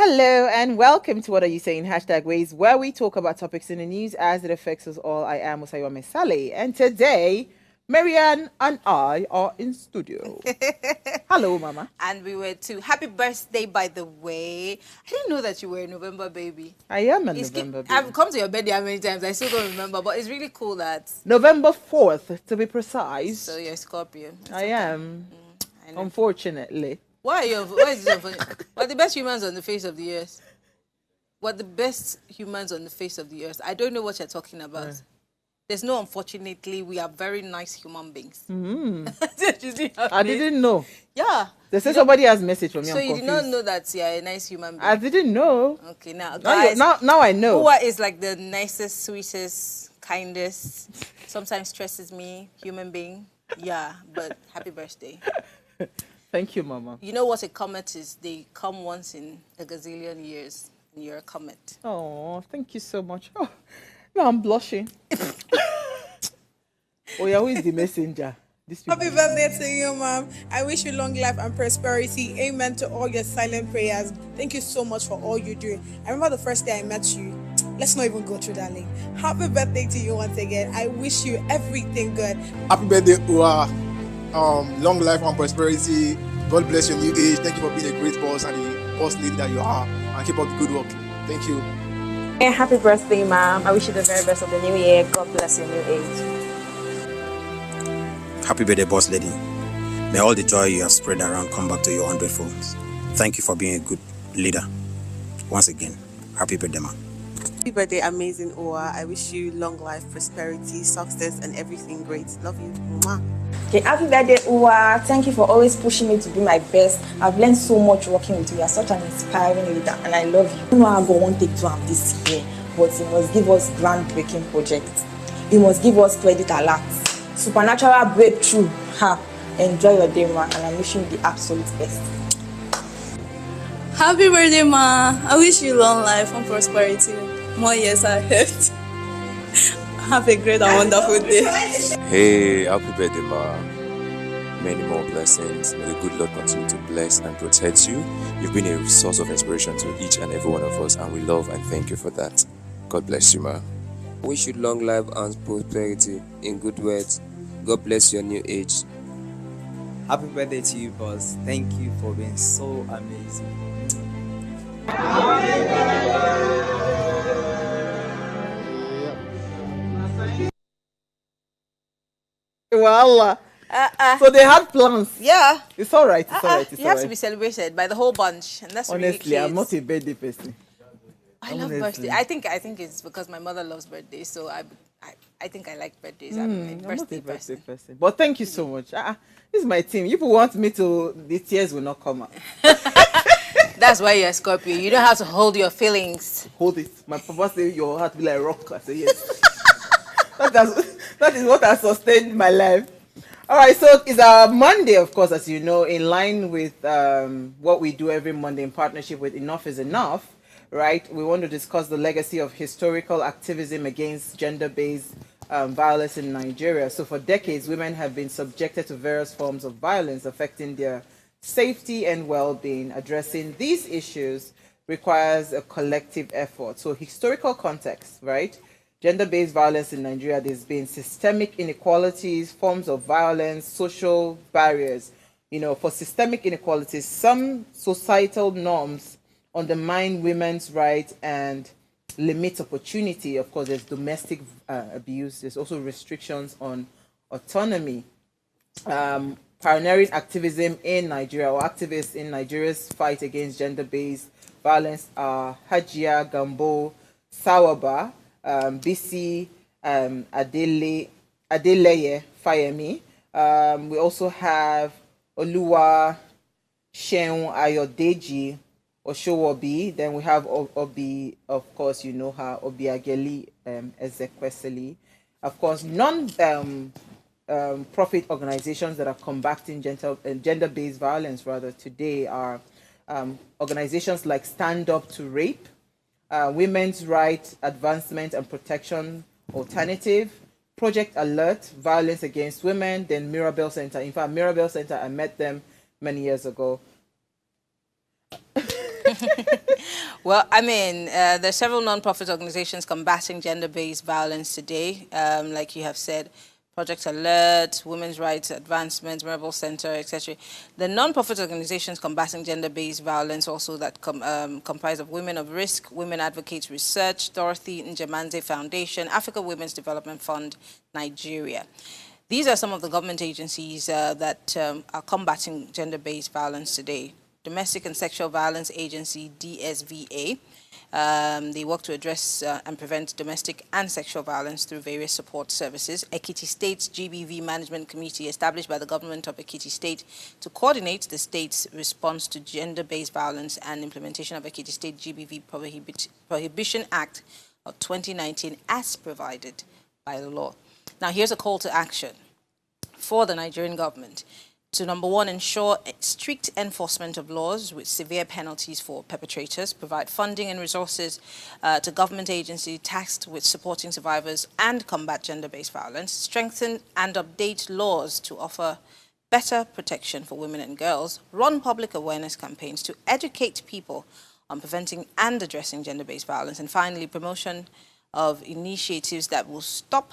Hello and welcome to What Are You Saying? #Ways, where we talk about topics in the news as it affects us all. I am Musayome Saleh, and today Marianne and I are in studio. Hello, Mama. And we were too. Happy birthday, by the way. I didn't know that you were a November baby. I am a November baby. I've come to your birthday how many times? I still don't remember, but it's really cool that November 4th, to be precise. So you're a Scorpio. I am. I know. Unfortunately. Why are you? Why is it unfortunate? We're the best humans on the face of the earth. We're the best humans on the face of the earth. I don't know what you're talking about. There's no unfortunately. We are very nice human beings. I didn't know. Yeah. They say somebody has message from me. So you did not know that you're a nice human being? I didn't know. Okay, now guys. Now I know. Who is like the nicest, sweetest, kindest, sometimes stresses me, human being. Yeah, but happy birthday. Thank you, Mama. You know what a comet is? They come once in a gazillion years, and you're a comet. Oh, thank you so much. Oh, now I'm blushing. Oh, yeah, who is the messenger? Happy birthday to you, Mom. I wish you long life and prosperity. Amen to all your silent prayers. Thank you so much for all you do. I remember the first day I met you. Let's not even go through that link. Happy birthday to you once again. I wish you everything good. Happy birthday, Ua. Long life and prosperity. God bless your new age. Thank you for being a great boss and the boss lady that you are. And keep up the good work. Thank you. Hey, happy birthday, Mom. I wish you the very best of the new year. God bless your new age. Happy birthday, boss lady. May all the joy you have spread around come back to you 100-fold. Thank you for being a good leader. Once again, happy birthday, ma. Happy birthday, amazing Oa. I wish you long life, prosperity, success, and everything great. Love you. Mwah. Okay, happy birthday, Uwa. Thank you for always pushing me to be my best. I've learned so much working with you. You're such an inspiring leader, and I love you. I don't know how I won't take to have this year, but you must give us groundbreaking projects. You must give us credit alerts. Supernatural breakthrough. Enjoy your day, ma, and I'm wishing you the absolute best. Happy birthday, ma. I wish you long life and prosperity. More years ahead. Have a great and wonderful day. Hey, happy birthday, ma. Many more blessings. May the good Lord continue to bless and protect you. You've been a source of inspiration to each and every one of us, and we love and thank you for that. God bless you, ma. Wish you long life and prosperity. In good words, God bless your new age. Happy birthday to you, boss. Thank you for being so amazing. Well, so they had plans. Yeah. It's all right. It's all right. It's you have to be celebrated by the whole bunch, and that's honestly, really cute. I'm not a birthday person. I love birthdays. I think it's because my mother loves birthdays, so I think I like birthdays. I'm a birthday person. But thank you so much. This is my team. If you want me to, the tears will not come out. That's why you're a Scorpio. You don't have to hold your feelings. Hold it. My papa said your heart be like rock. I say yes. That is what has sustained my life. All right, so it's a Monday, of course, as you know, in line with what we do every Monday in partnership with Enough is Enough. Right, we want to discuss the legacy of historical activism against gender-based violence in Nigeria. So for decades, women have been subjected to various forms of violence affecting their safety and well-being. Addressing these issues requires a collective effort. So historical context, right? Gender-based violence in Nigeria, there's been systemic inequalities, forms of violence, social barriers. You know, for systemic inequalities, some societal norms undermine women's rights and limit opportunity. Of course, there's domestic abuse. There's also restrictions on autonomy. Pioneering activism in Nigeria, or activists in Nigeria's fight against gender-based violence are Hajia Gambo Sawaba, Bisi Adeleye Fayemi. We also have Oluwa Sheun Ayodeji Oshowobi. Then we have Obi, of course, you know her, Obiageli Ezekwesili. Of course, profit organizations that are combating gender-based violence rather today are organizations like Stand Up to Rape, Women's Rights Advancement and Protection Alternative, Project Alert, Violence Against Women, then Mirabel Center. In fact, Mirabel Center, I met them many years ago. Well, I mean, there's several non-profit organizations combating gender-based violence today, like you have said. Project Alert, Women's Rights Advancement, Rebel Center, etc. The non-profit organizations combating gender-based violence also that comprise of Women of Risk, Women Advocates Research, Dorothy Njemanze Foundation, Africa Women's Development Fund, Nigeria. These are some of the government agencies that are combating gender-based violence today. Domestic and Sexual Violence Agency, DSVA. They work to address and prevent domestic and sexual violence through various support services. Ekiti State's GBV Management Committee, established by the government of Ekiti State to coordinate the state's response to gender-based violence and implementation of Ekiti State GBV Prohibition Act of 2019 as provided by the law. Now, here's a call to action for the Nigerian government to, number one, ensure strict enforcement of laws with severe penalties for perpetrators, provide funding and resources to government agencies tasked with supporting survivors and combat gender-based violence, strengthen and update laws to offer better protection for women and girls, run public awareness campaigns to educate people on preventing and addressing gender-based violence, and finally, promotion of initiatives that will stop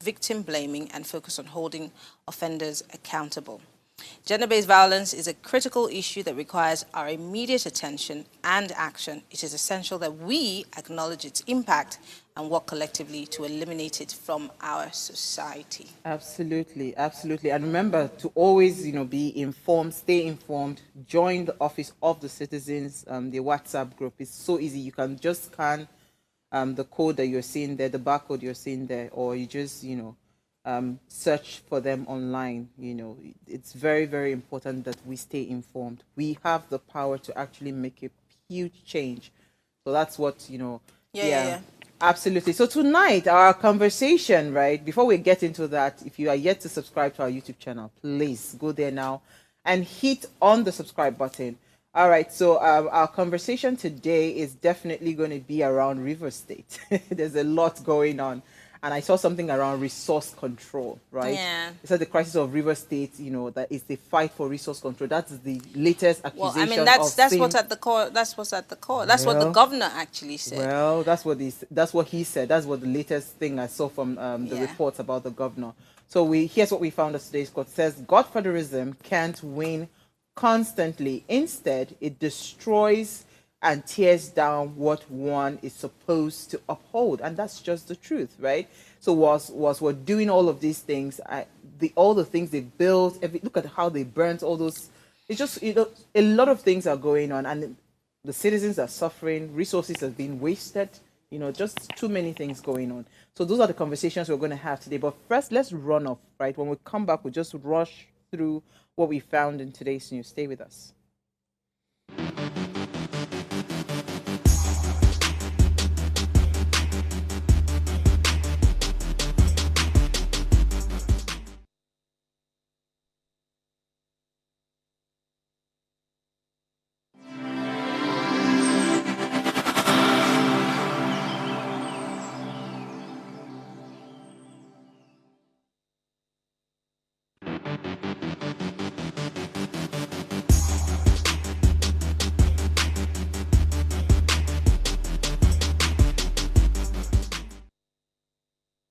victim blaming and focus on holding offenders accountable. Gender-based violence is a critical issue that requires our immediate attention and action. It is essential that we acknowledge its impact and work collectively to eliminate it from our society. Absolutely, absolutely. And remember to always, be informed, stay informed, join the Office of the Citizens, the WhatsApp group. It's so easy. You can just scan the code that you're seeing there, the barcode you're seeing there, or you just, search for them online. It's very, very important that we stay informed. We have the power to actually make a huge change. So that's what, Yeah. Absolutely. So tonight, our conversation, right, before we get into that, if you are yet to subscribe to our YouTube channel, please go there now and hit on the subscribe button. All right, so our conversation today is definitely going to be around River State. There's a lot going on. And I saw something around resource control, right? Yeah. It said the crisis of River State, that is the fight for resource control. That's the latest accusation. Well, I mean, that's what's at the core. That's what's at the core. That's what the governor actually said. Well, that's what he said. That's what the latest thing I saw from the reports about the governor. So here's what we found at today's court. It says Godfatherism can't win constantly. Instead, it destroys and tears down what one is supposed to uphold, and that's just the truth, right? So was we're doing all of these things, all the things they built. Look at how they burnt all those. It's just a lot of things are going on, and the citizens are suffering. Resources are being wasted. Just too many things going on. So those are the conversations we're going to have today. But first, let's run off, right? When we come back, we'll just rush through what we found in today's news. Stay with us.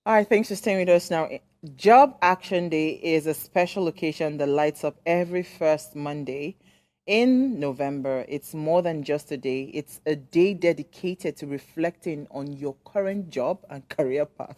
All right, thanks for staying with us now. Job Action Day is a special occasion that lights up every first Monday in November. It's more than just a day. It's a day dedicated to reflecting on your current job and career path.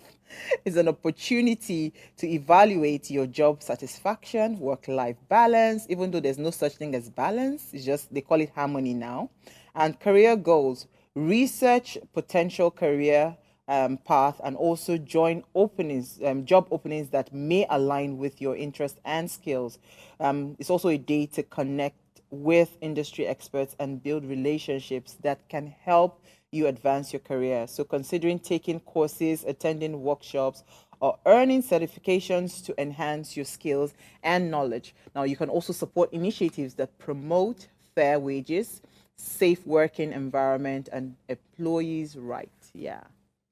It's an opportunity to evaluate your job satisfaction, work-life balance, even though there's no such thing as balance. It's just, they call it harmony now. And career goals, research potential career path, and also join openings, job openings that may align with your interests and skills. It's also a day to connect with industry experts and build relationships that can help you advance your career. So considering taking courses, attending workshops, or earning certifications to enhance your skills and knowledge. Now, you can also support initiatives that promote fair wages, safe working environment, and employees' rights. Yeah.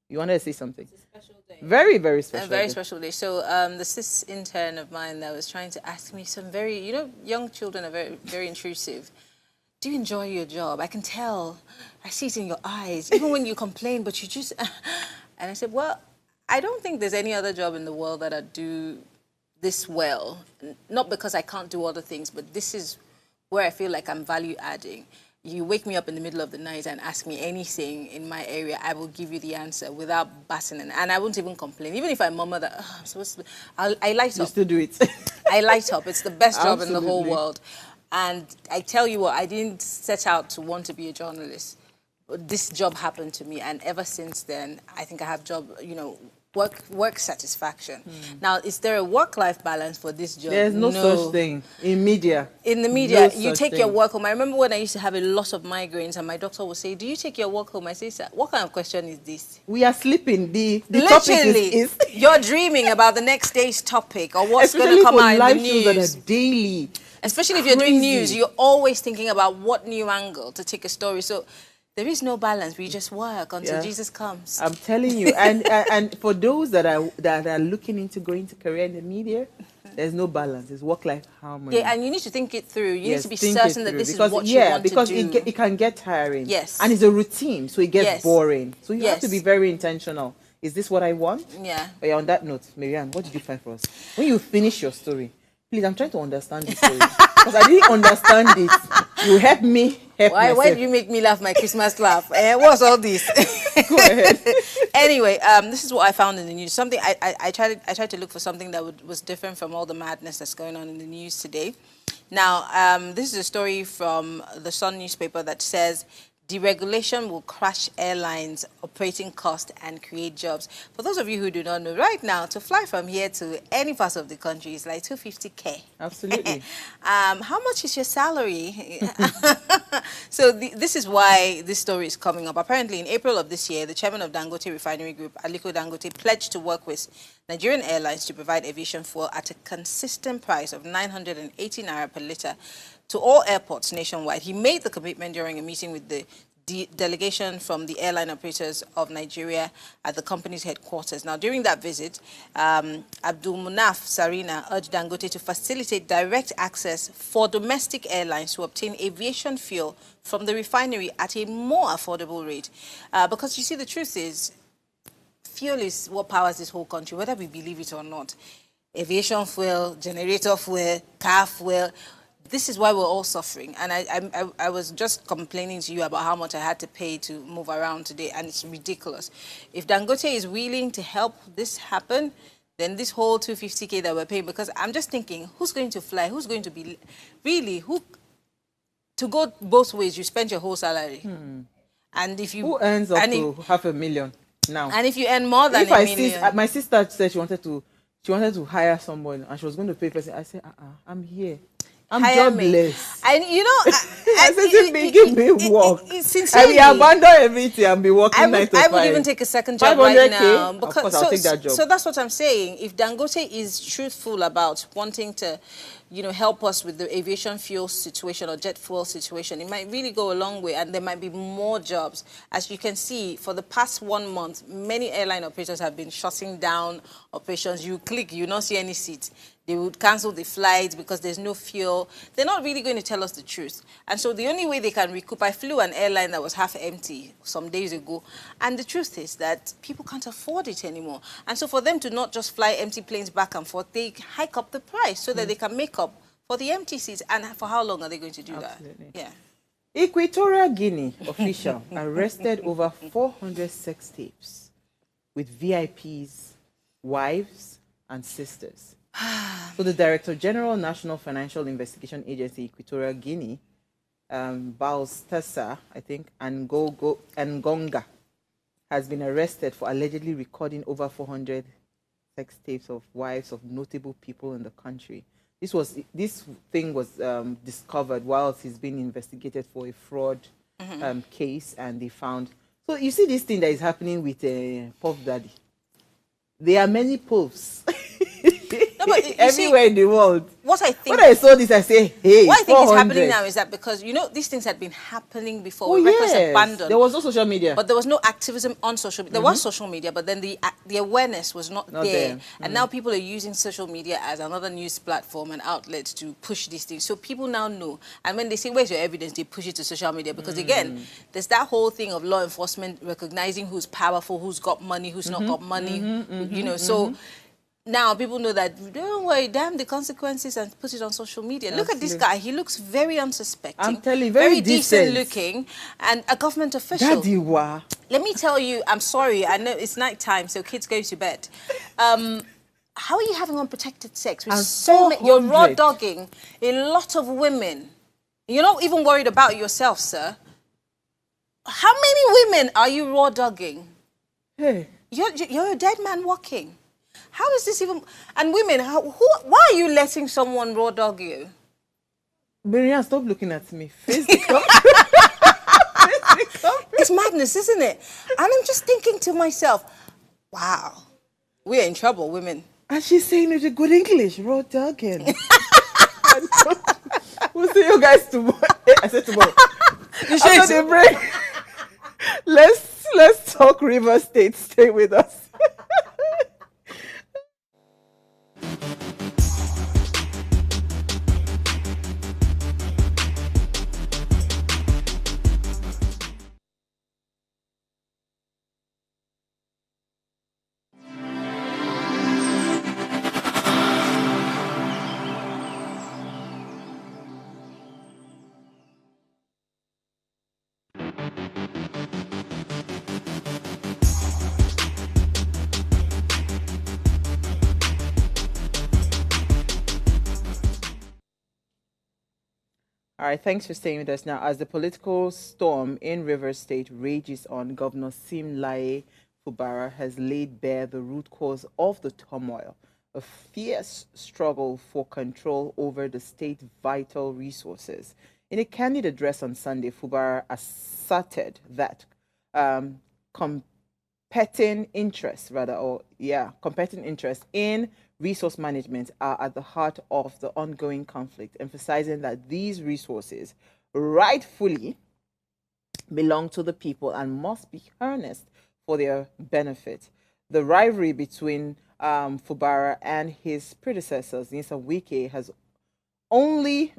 You wanted to say something? It's a special day. Very, very special. A very special day. So the cis intern of mine that was trying to ask me some very, young children are very, very intrusive. do you enjoy your job? I can tell. I see it in your eyes. Even when you complain, but you just... And I said, well, I don't think there's any other job in the world that I do this well. Not because I can't do other things, but this is where I feel like I'm value adding. You wake me up in the middle of the night and ask me anything in my area, I will give you the answer without batting an, and I won't even complain. Even if I murmur that, oh, I'm supposed to, I light up. You still do it. I light up. It's the best job in the whole Absolutely. world. And I tell you what, I didn't set out to want to be a journalist. But this job happened to me, and ever since then, I think I have job, you know, work satisfaction. Now, is there a work-life balance for this job? There's no such thing in media. In the media, No you such take your thing. work home. I remember when I used to have a lot of migraines, and my doctor would say, "Do you take your work home?" I say, "Sir, what kind of question is this?" We are sleeping. The topic Literally, is you're dreaming about the next day's topic or what's going especially to come for out in live the shows that news. are daily. Especially if you're doing Crazy. news, you're always thinking about what new angle to take a story. So there is no balance. We just work until Yeah. Jesus comes. I'm telling you, and for those that are looking into going to career in the media, there's no balance. It's work-life harmony. Yeah, and you need to think it through. You need to be think it certain that through, this because, is what yeah, you want because to do. it can get tiring. Yes. And it's a routine, so it gets Yes. boring. So you have to Yes. be very intentional. Is this what I want? Yeah. Oh, yeah, on that note, Marianne, what did you find for us? When you finish your story, please, I'm trying to understand this story. Because I didn't understand it. You help me help Why myself. did you make me laugh my Christmas laugh? What's all this? Go ahead. Anyway, this is what I found in the news. Something I tried to look for something that was different from all the madness that's going on in the news today. Now, this is a story from the Sun newspaper that says deregulation will crash airlines' operating cost and create jobs. For those of you who do not know, right now, to fly from here to any part of the country is like 250K. Absolutely. How much is your salary? So this is why this story is coming up. Apparently, in April of this year, the chairman of Dangote Refinery Group, Aliko Dangote, pledged to work with Nigerian Airlines to provide aviation fuel at a consistent price of 980 naira per litre to all airports nationwide. He made the commitment during a meeting with the delegation from the airline operators of Nigeria at the company's headquarters. Now, during that visit, Abdul Munaf Sarina urged Dangote to facilitate direct access for domestic airlines to obtain aviation fuel from the refinery at a more affordable rate. Because you see, the truth is, fuel is what powers this whole country, whether we believe it or not. Aviation fuel, generator fuel, car fuel. This is why we're all suffering. And I was just complaining to you about how much I had to pay to move around today, and it's ridiculous. If Dangote is willing to help this happen, then this whole 250K that we're paying, because I'm just thinking, who's going to fly? Who's going to be, really, who, to go both ways, you spend your whole salary. And if you... Who earns up and to 500,000 now? And if you earn more than a million... My sister said she wanted to hire someone and she was going to pay person. I said, I'm here. I'm jobless. And you know, I said, give me work. Sincerely, I will abandon everything and be working 9 to 5. I would even take a second job right now. Because, of course, I'll take that job. So that's what I'm saying. If Dangote is truthful about wanting to, you know, help us with the aviation fuel situation or jet fuel situation, it might really go a long way, and there might be more jobs. As you can see, for the past 1 month, many airline operators have been shutting down operations. You click, you not see any seats. They would cancel the flights because there's no fuel. They're not really going to tell us the truth. And so the only way they can recoup, I flew an airline that was half empty some days ago. And the truth is that people can't afford it anymore. And so for them to not just fly empty planes back and forth, they hike up the price so that they can make up for the empty seats. And for how long are they going to do that? Yeah. Equatorial Guinea official arrested over 400 sex tapes with VIPs, wives, and sisters. So the Director General, National Financial Investigation Agency, Equatorial Guinea, Baustessa, I think, and Ngonga, has been arrested for allegedly recording over 400 sex tapes of wives of notable people in the country. This thing was discovered whilst he's being investigated for a fraud case, and they found. So you see this thing that is happening with Puff Daddy. There are many Puffs. No, but you everywhere see, in the world. what I think, When I saw this, I say, hey, what I think is 400. happening now is that because, you know, these things had been happening before. Oh, With reckless yes. abandon. There was no social media. But there was no activism on social media. There was social media, but then the awareness was not there. And now people are using social media as another news platform and outlet to push these things. So people now know. And when they say, where's your evidence? They push it to social media. Because again, there's that whole thing of law enforcement recognizing who's powerful, who's got money, who's not got money, you know. So now people know that, don't worry, damn the consequences, and put it on social media. Look at this guy. He looks very unsuspecting. I'm telling you, very decent decent looking, and a government official. Daddy, wa. Let me tell you, I'm sorry, I know it's night time, so kids go to bed. How are you having unprotected sex with so many? You're raw dogging a lot of women. You're not even worried about yourself, sir. How many women are you raw dogging? Hey. You're a dead man walking. How is this even... And women, why are you letting someone raw dog you? Miriam, stop looking at me. Face the camera. It's madness, isn't it? And I'm just thinking to myself, wow, we're in trouble, women. And she's saying it with good English, raw dogging. We'll see you guys tomorrow. I said tomorrow. After the break, let's talk River State. Stay with us. All right, thanks for staying with us. Now, as the political storm in Rivers State rages on, Governor Simlaye Fubara has laid bare the root cause of the turmoil, a fierce struggle for control over the state's vital resources. In a candid address on Sunday, Fubara asserted that competing interests in resource management are at the heart of the ongoing conflict, emphasizing that these resources rightfully belong to the people and must be harnessed for their benefit. The rivalry between Fubara and his predecessors, Nisa Wike, has only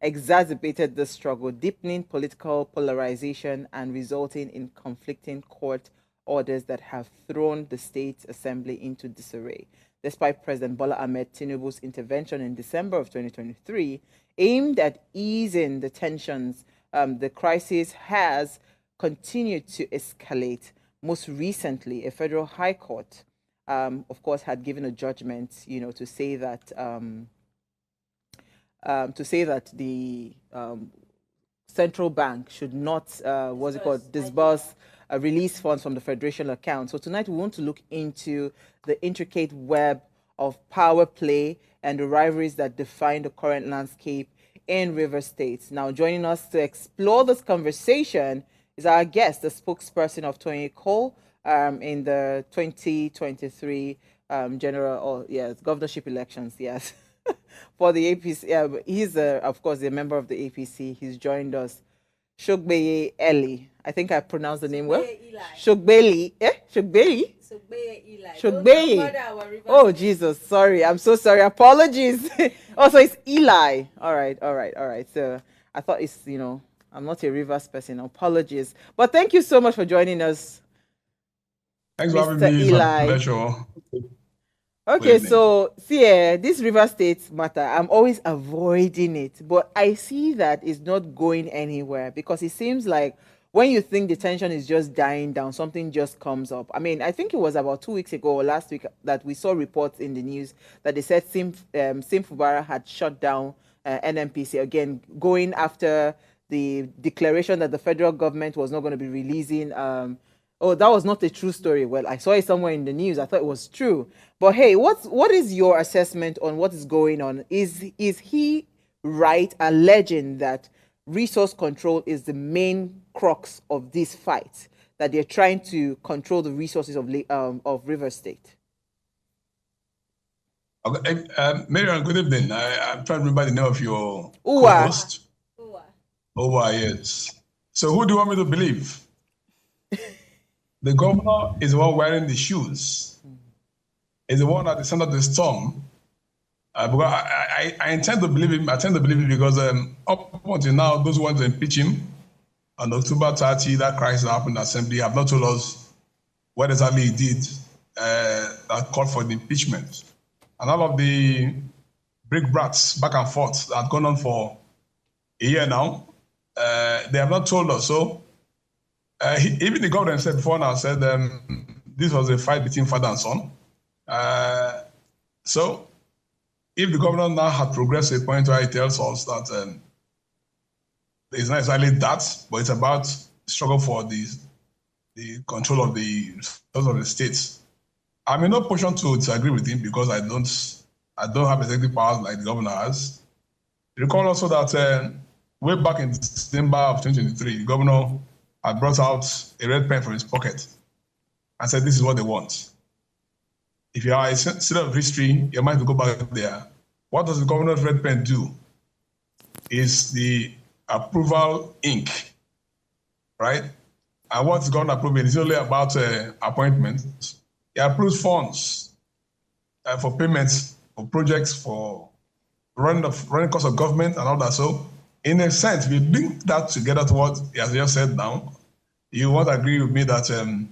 exacerbated the struggle, deepening political polarization and resulting in conflicting court orders that have thrown the state assembly into disarray. Despite President Bola Ahmed Tinubu's intervention in December of 2023, aimed at easing the tensions, the crisis has continued to escalate. Most recently, a federal high court, of course, had given a judgment, to say that the central bank should not, disburse release funds from the federation account. So tonight we want to look into the intricate web of power play and the rivalries that define the current landscape in River State. Now, joining us to explore this conversation is our guest, the spokesperson of Tony Cole in the 2023 governorship elections. Yes, for the APC. He's of course a member of the APC. He's joined us. Sogbeye Eli. I think I pronounced the name well. Sogbeye. Sogbeye. Sogbeye. Oh, Jesus. Sorry. I'm so sorry. Apologies. Also, it's Eli. All right. So I thought it's, I'm not a Rivers person. Apologies. But thank you so much for joining us. Thanks for having me. Eli. Pleasure. Okay, so see, this River State matter, I'm always avoiding it, but I see that it's not going anywhere because it seems like when you think the tension is just dying down, something just comes up. I mean, I think it was about 2 weeks ago or last week that we saw reports in the news that they said Sim Fubara had shut down NNPC, again, going after the declaration that the federal government was not going to be releasing oh, that was not a true story. Well, I saw it somewhere in the news. I thought it was true. But hey, what is your assessment on what is going on? Is he right alleging that resource control is the main crux of this fight, that they're trying to control the resources of River State? Okay, Marian, good evening. I'm trying to remember the name of your Uwa. co-host. Uwa, yes. So who do you want me to believe? The governor is the one wearing the shoes. Is the one at the center of the storm. Because I intend to believe him. I tend to believe him because up until now, those who want to impeach him on October 30, that crisis happened in the assembly, have not told us what exactly he did that called for the impeachment. And all of the brickbats back and forth that have gone on for a year now, they have not told us. So even the governor said before now said this was a fight between father and son. So if the governor now had progressed to a point where he tells us that it's not exactly that, but it's about struggle for the control of the states. I'm in no position to disagree with him because I don't have executive powers like the governor has. Recall also that way back in December of 2023, the governor had brought out a red pen from his pocket and said, this is what they want. If you are a student of history, you might go back there. What does the governor's red pen do? Is the approval ink, right? And what's the governor approving? It's only about appointments. He approves funds for payments, for projects, for running costs of government and all that. So in a sense, we link that together to what he has just said now. You won't agree with me that, and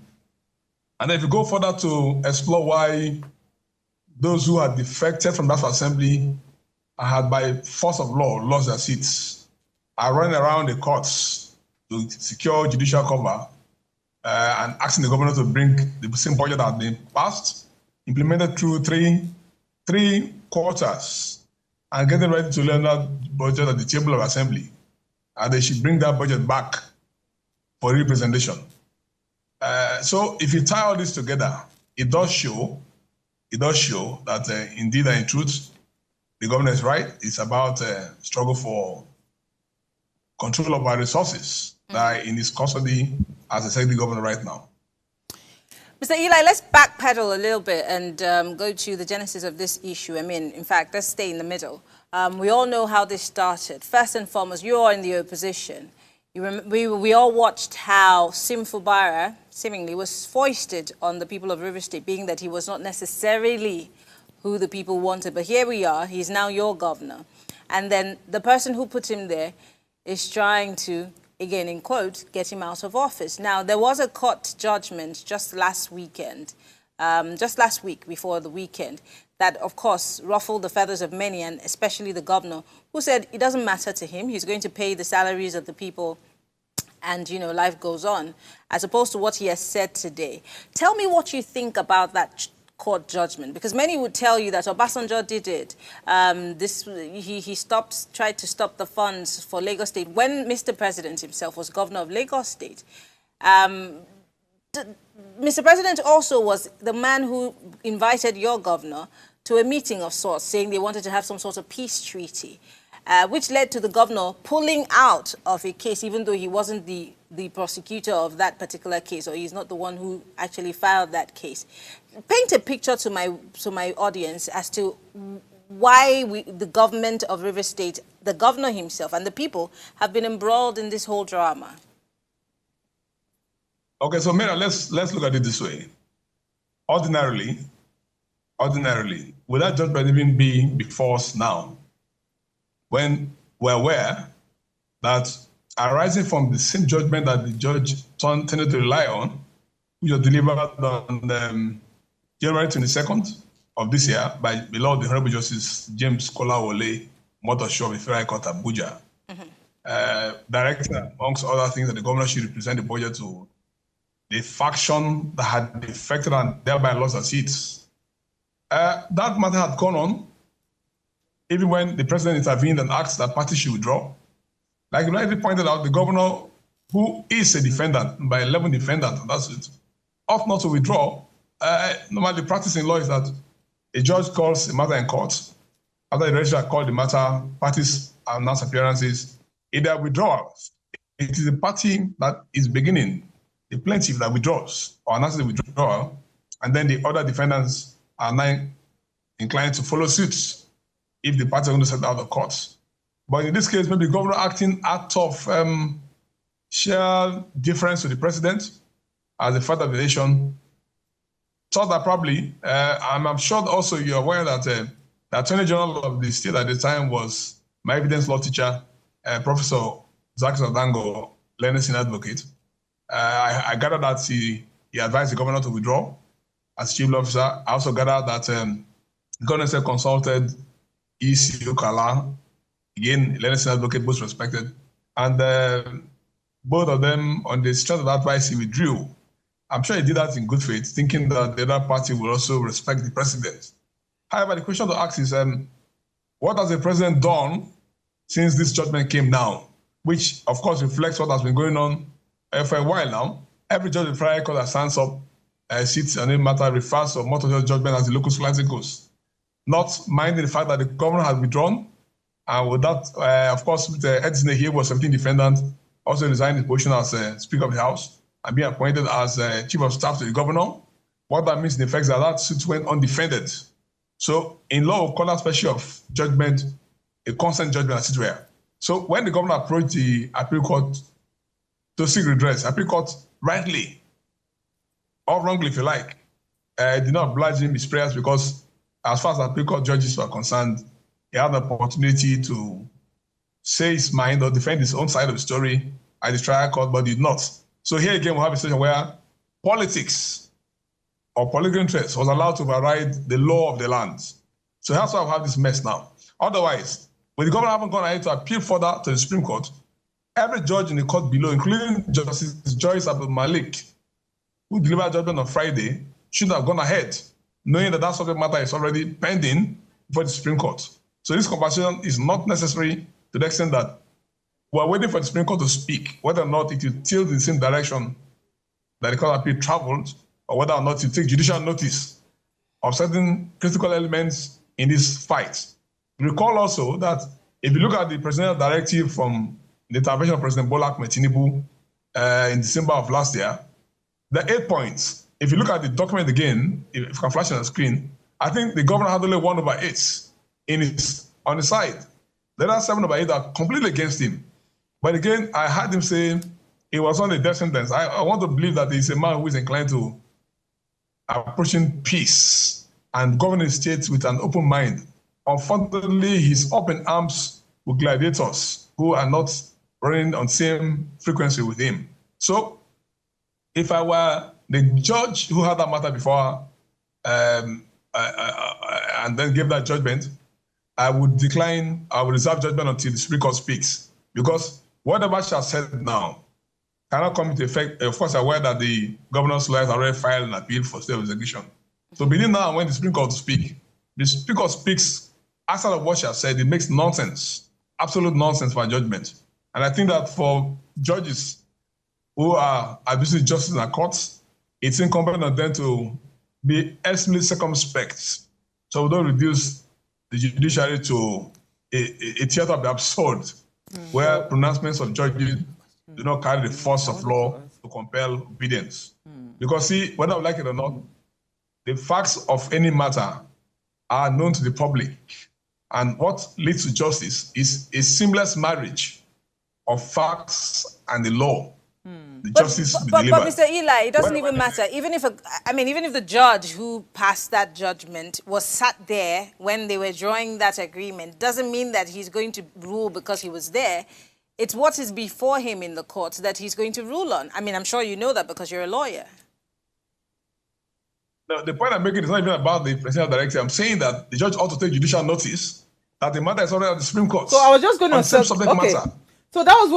if you go further to explore why those who had defected from that assembly and had by force of law lost their seats are running around the courts to secure judicial cover and asking the governor to bring the same budget that had been passed, implemented through three quarters, and getting ready to learn that budget at the table of assembly. And they should bring that budget back for representation. So if you tie all this together, it does show that indeed and in truth, the governor is right. It's about struggle for control of our resources that are in his custody as executive governor right now. Mr. Eli, let's backpedal a little bit and go to the genesis of this issue. I mean, in fact, let's stay in the middle. We all know how this started. First and foremost, you are in the opposition. We all watched how Fubara seemingly was foisted on the people of River State, being that he was not necessarily who the people wanted. But here we are. He's now your governor. And then the person who put him there is trying to, again, in quotes, get him out of office. Now, there was a court judgment just last week before the weekend, that, of course, ruffled the feathers of many, and especially the governor, who said it doesn't matter to him. He's going to pay the salaries of the people and, you know, life goes on, as opposed to what he has said today. Tell me what you think about that court judgment, because many would tell you that Obasanjo did it. He tried to stop the funds for Lagos State when Mr. President himself was governor of Lagos State. Mr. President also was the man who invited your governor to a meeting of sorts, saying they wanted to have some sort of peace treaty, which led to the governor pulling out of a case, even though he wasn't the prosecutor of that particular case, or he's not the one who actually filed that case. Paint a picture to my audience as to why the government of River State, the governor himself, and the people have been embroiled in this whole drama. Okay, so Mira, let's look at it this way. Ordinarily, would that judgment even be before us now, when we're aware that arising from the same judgment that the judge tended to rely on, which was delivered on January 22nd of this year by the Lord, the Honorable Justice James Kolawole Motosho of the Federal High Court, Abuja, directing, amongst other things, that the governor should represent the budget to the faction that had defected and thereby lost their seats. That matter had gone on, even when the president intervened and asked that party should withdraw. Like you rightly pointed out, the governor, who is a defendant, by 11 defendant, that's it, ought not to withdraw. Normally, the practice in law is that a judge calls a matter in court. After the registrar called the matter, parties announce appearances. If there are withdrawals, it is the party that is beginning, the plaintiff, that withdraws or announces the withdrawal, and then the other defendants are now inclined to follow suit if the party are going to set out the courts. But in this case, maybe the governor acting out of sheer deference to the president as the father of the nation, thought that probably, I'm sure also you're aware that the Attorney General of the state at the time was my evidence law teacher, Professor Zach Zadango, learned senior advocate. I gathered that he advised the governor to withdraw as chief law officer. I also gathered that the governor said consulted E.C. Okala, again, learned senior advocate, both respected, and both of them, on the strength of that advice, he withdrew. I'm sure he did that in good faith, thinking that the other party will also respect the president. However, the question to ask is, what has the president done since this judgment came down? Which, of course, reflects what has been going on for a while now. Every judge in Friday court that stands up, sits on a matter, refers to a multiple judgment as the locus classicus, not minding the fact that the governor has withdrawn. And with that, of course, Edison here was 17 defendant, also resigned his position as Speaker of the House and being appointed as Chief of Staff to the governor. What that means in effect is that suit went undefended. So in law, we call that special of judgment a consent judgment as it were. So when the governor approached the appeal court to seek redress, appeal court rightly or wrongly, if you like, did not oblige him his prayers because as far as appeal court judges were concerned, he had the opportunity to say his mind or defend his own side of the story at the trial court, but did not. So here again, we have a situation where politics or political interest was allowed to override the law of the land. So that's why we have this mess now. Otherwise, when the governor haven't gone ahead to appeal further to the Supreme Court, every judge in the court below, including Justice Joyce Abdul Malik, who delivered judgment on Friday, should have gone ahead, knowing that that subject matter is already pending before the Supreme Court. So this conversation is not necessary to the extent that we're waiting for the Supreme Court to speak, whether or not it will tilt in the same direction that the court appeal traveled, or whether or not you take judicial notice of certain critical elements in this fight. Recall also that if you look at the presidential directive from the intervention of President Bola Ahmed Tinubu in December of last year, the 8 points, if you look at the document again, if you can flash on the screen, I think the governor had only 1/8 on the side. The other 7/8 are completely against him. But again, I heard him say it was on a death sentence. I want to believe that he's a man who is inclined to approaching peace and governing states with an open mind. Unfortunately, he's up in arms with gladiators who are not running on the same frequency with him. So if I were the judge who had that matter before and then gave that judgment, I would reserve judgment until the Supreme Court speaks. Because whatever she has said now cannot come into effect. Of course, I'm aware that the governor's lawyers already filed an appeal for state of execution. So between now and when the Supreme Court to speak, the Supreme Court speaks outside of what she has said, it makes nonsense, absolute nonsense for a judgment. And I think that for judges who are abusing justice in our courts, it's incumbent on them to be extremely circumspect, so we don't reduce the judiciary to a theater of the absurd, where pronouncements of judges do not carry the force of law to compel obedience. Because see, whether we like it or not, the facts of any matter are known to the public. And what leads to justice is a seamless marriage of facts and the law. The justice be delivered. But Mr. Eli, it doesn't even matter. Even if the judge who passed that judgment was sat there when they were drawing that agreement, doesn't mean that he's going to rule because he was there. It's what is before him in the courts that he's going to rule on. I mean, I'm sure you know that because you're a lawyer. No, the point I'm making is not even about the presidential directive. I'm saying that the judge ought to take judicial notice that the matter is already at the Supreme Court. So I was just going to say, matter. So that was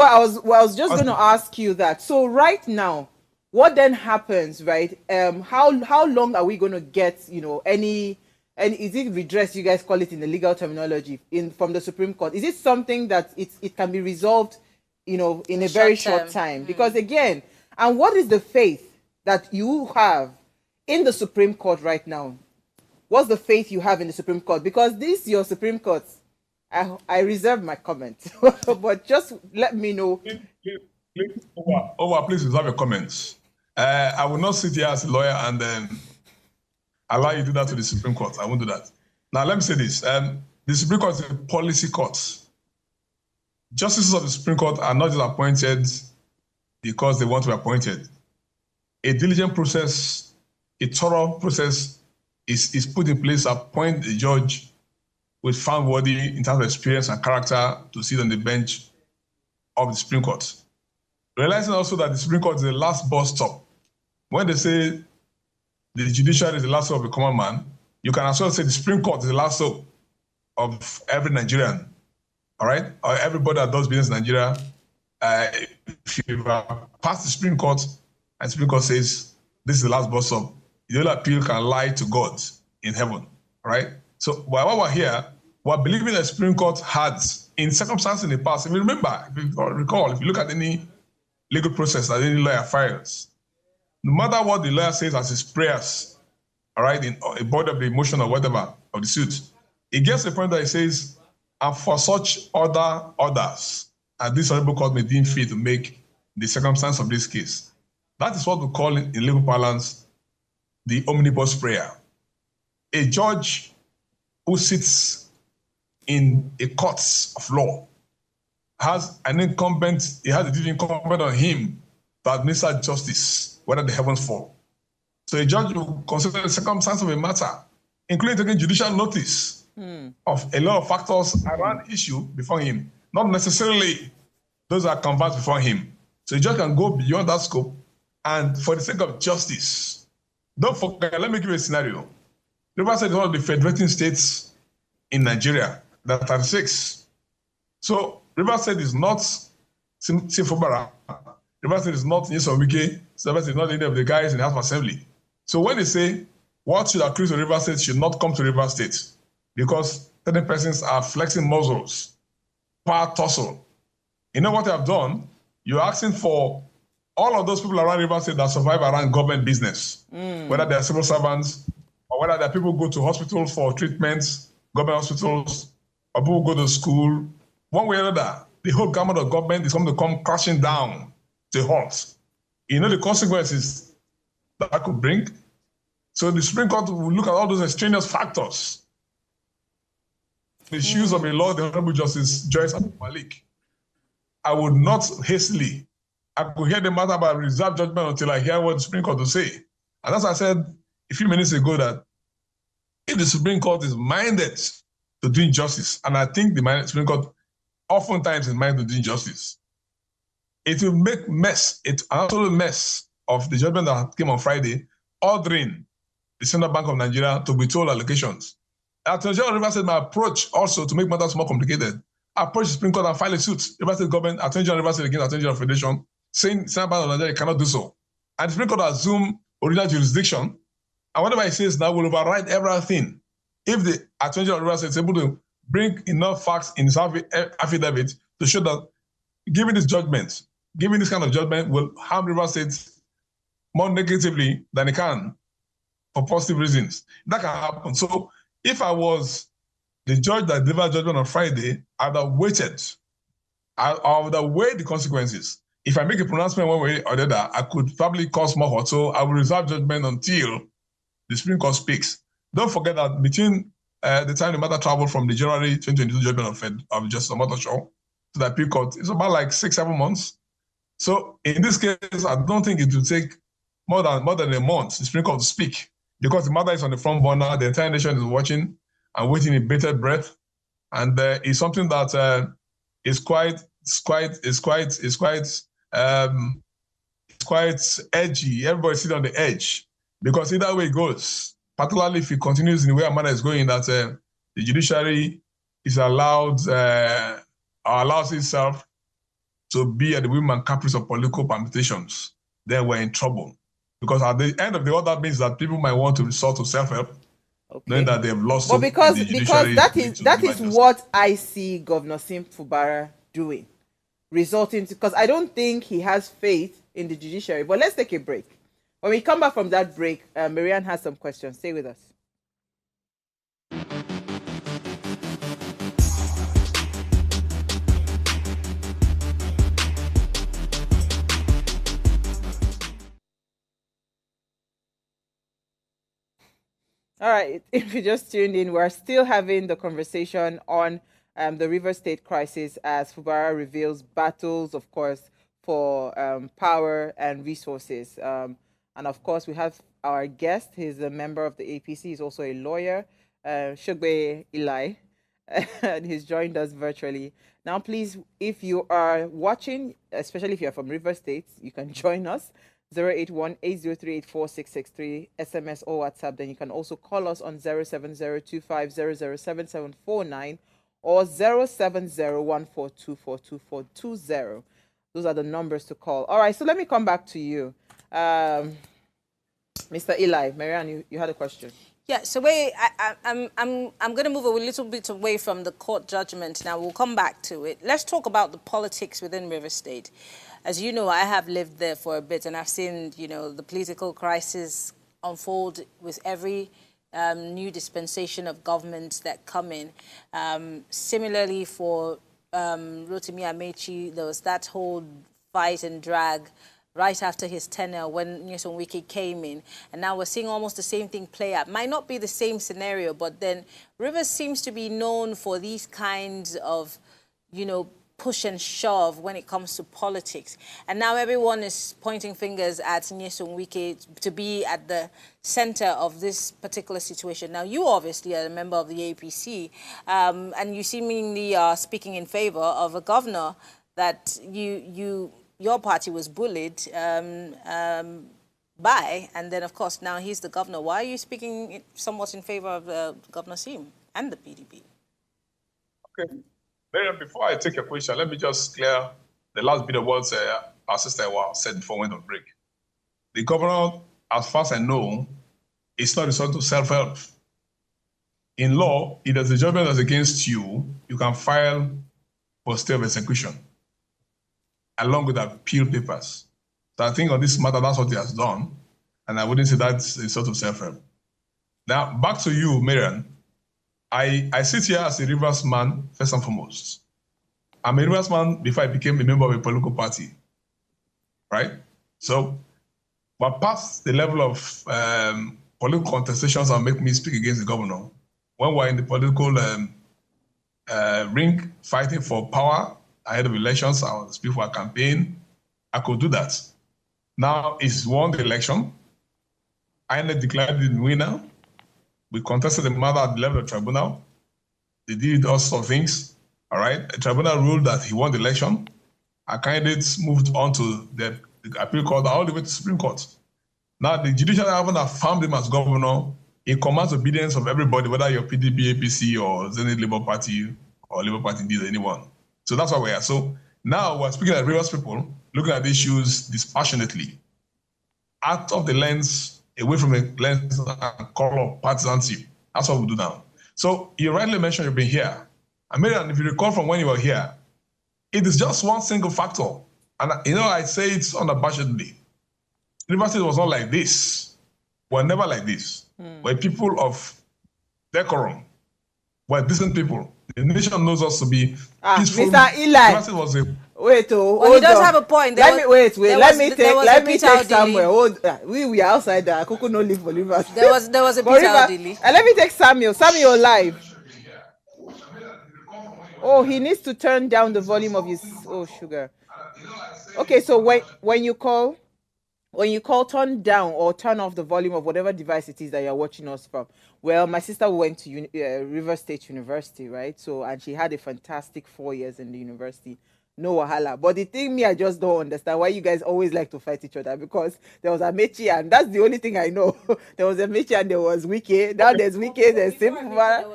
what I was just going to ask you that. So right now, what then happens, right? How long are we going to get, any is it redress, you guys call it in the legal terminology, from the Supreme Court? Is it something that it can be resolved, in a very short time? Because again, and what is the faith that you have in the Supreme Court right now? What's the faith you have in the Supreme Court? Because your Supreme Court, I reserve my comment, but just let me know. Please reserve your comments. I will not sit here as a lawyer and allow you to do that to the Supreme Court. I won't do that. Now, let me say this. The Supreme Court is a policy court. Justices of the Supreme Court are not just appointed because they want to be appointed. A diligent process, a thorough process is put in place to appoint a judge with found worthy in terms of experience and character to sit on the bench of the Supreme Court. Realizing also that the Supreme Court is the last bus stop. When they say the judiciary is the last hope of a common man, you can as well say the Supreme Court is the last hope of every Nigerian, all right? Or everybody that does business in Nigeria. If you pass the Supreme Court and the Supreme Court says this is the last bus stop, the only appeal can lie to God in heaven, all right? So while we're here, we're believing the Supreme Court had, in circumstances in the past, if you remember, if you recall, if you look at any legal process that any lawyer files, no matter what the lawyer says as his prayers, all right, in a body of the motion or whatever of the suit, it gets to the point that it says, and for such orders, as this honorable court may deem fit to make the circumstance of this case. That is what we call in legal parlance the omnibus prayer. A judge who sits in a court of law has a duty incumbent on him to administer justice, whether the heavens fall. So a judge will consider the circumstance of a matter, including taking judicial notice of a lot of factors around issue before him, not necessarily those that are conversed before him. So a judge can go beyond that scope, and for the sake of justice, don't forget, let me give you a scenario. Rivers State is one of the federating states in Nigeria. There are 36. So Rivers State is not Fubara. Rivers State is not Sogbeye. Rivers State is not any of the guys in the House of Assembly. So when they say what should accrue to Rivers State should not come to Rivers State because certain persons are flexing muscles, power tussle. You know what they have done? You're asking for all of those people around Rivers State that survive around government business, whether they're civil servants or whether they're people who go to hospitals for treatments, government hospitals, or people who go to school. One way or another, the whole government of government is going to come crashing down to a halt. You know the consequences that could bring? So the Supreme Court will look at all those extraneous factors. The shoes of a law, the Honorable Justice Joyce Malik. I would not hastily, I could hear the matter about reserve judgment until I hear what the Supreme Court will say. And as I said a few minutes ago, that if the Supreme Court is minded to doing justice, and I think the Supreme Court oftentimes is minded to doing justice, it will make an absolute mess of the judgment that came on Friday, ordering the Central Bank of Nigeria to withhold allocations. Attorney General Rivers State my approach also to make matters more complicated. Approach the Supreme Court and file a suit. Rivers State government, Attorney General Rivers State against Attorney General Federation, saying Central Bank of Nigeria cannot do so. And the Supreme Court assume original jurisdiction, and whatever it says now will override everything. If the Attorney General Rivers State is able to bring enough facts in his affidavit to show that giving this kind of judgment will harm Rivers State more negatively than it can for positive reasons. That can happen. So if I was the judge that delivered judgment on Friday, I'd have waited. I would have weighed the consequences. If I make a pronouncement one way or the other, I could probably cause more hurt. So I will reserve judgment until the Supreme Court speaks. Don't forget that between the time the matter traveled from the January 2022 judgment of Justice Omotosho to the Appeal Court, it's about like 6-7 months. So in this case, I don't think it will take more than a month the Supreme Court to speak, because the matter is on the front burner. The entire nation is watching and waiting in bated breath, and it's something that is quite edgy. Everybody's sitting on the edge, because either way it goes, particularly if it continues in the way our matter is going, that the judiciary is allows itself to be at the whim and caprice of political permutations, then we're in trouble. Because at the end of the day, that means that people might want to resort to self-help, knowing that they've lost. But because that is what I see Governor Sim Fubara doing, resulting to, because I don't think he has faith in the judiciary. But let's take a break. When we come back from that break, Marianne has some questions. Stay with us. All right, if you just tuned in, we're still having the conversation on the River State crisis as Fubara reveals battles, of course, for power and resources. And of course, we have our guest. He's a member of the APC. He's also a lawyer, Sogbeye Eli, and he's joined us virtually. Now, please, if you are watching, especially if you're from River State, you can join us. 081-803-84663, SMS or WhatsApp. Then you can also call us on 07025007749 or 07014242420. Those are the numbers to call. All right, so let me come back to you. Mr. Eli, Marianne, you had a question. Yeah, so I'm going to move a little bit away from the court judgment now. We'll come back to it. Let's talk about the politics within River State. As you know, I have lived there for a bit, and I've seen, the political crisis unfold with every new dispensation of government that come in. Similarly, for Rotimi Amechi, there was that whole fight and drag right after his tenure when Nyesom Wike came in. And now we're seeing almost the same thing play out. Might not be the same scenario, but then Rivers seems to be known for these kinds of, push and shove when it comes to politics. And now everyone is pointing fingers at Nyesom Wike to be at the center of this particular situation. Now, you obviously are a member of the APC, and you seemingly are speaking in favor of a governor that your party was bullied by, and then, of course, now he's the governor. Why are you speaking somewhat in favor of Governor Sim and the PDP? Okay. Miriam, before I take your question, let me just clear the last bit of what our sister said before we went on break. The governor, as far as I know, is not resort to self-help. In law, if there's a judgment that's against you, you can file for stay of execution along with appeal papers. So I think on this matter, that's what he has done. And I wouldn't say that's a sort of self-help. Now, back to you, Marian. I sit here as a Rivers man, first and foremost. I'm a Rivers man before I became a member of a political party, right? So, but past the level of political contestations that make me speak against the governor, when we're in the political ring fighting for power ahead of elections, I would speak for a campaign, I could do that. Now, it's won the election. INEC declared the winner. We contested the matter at the level of the tribunal. They did all sorts of things, all right? The tribunal ruled that he won the election. Our candidates moved on to the appeal court, all the way to Supreme Court. Now, the judiciary haven't affirmed him as governor. He commands obedience of everybody, whether you're PDP, APC, or Zenith Labour Party, or Labour Party, indeed, anyone. So that's why we're here. So now we're speaking at Rivers people, looking at issues dispassionately, out of the lens, away from the lens and color of partisanship. That's what we do now. So you rightly mentioned you've been here. And Marian, if you recall from when you were here, it is just one single factor. And I say it unabashedly. University was not like this. We're never like this. We're people of decorum. We're decent people. The nation knows us to be peaceful. Mr. Eli. University was a Wait, well, he does have a point. Let me take Samuel. We are outside there. Kuku no live for Rivers. There was a Peter Odili. Let me take Samuel. Samuel live. Oh, he needs to turn down the volume of his sugar. Okay, so when you call, turn down or turn off the volume of whatever device it is that you're watching us from. Well, my sister went to River State University, right? So, and she had a fantastic 4 years in the university. No wahala. But the thing I just don't understand why you guys always like to fight each other, because there was Amechi, and that's the only thing I know. There was Amechi and there was Wike. Now there's Wike, there's Fubara.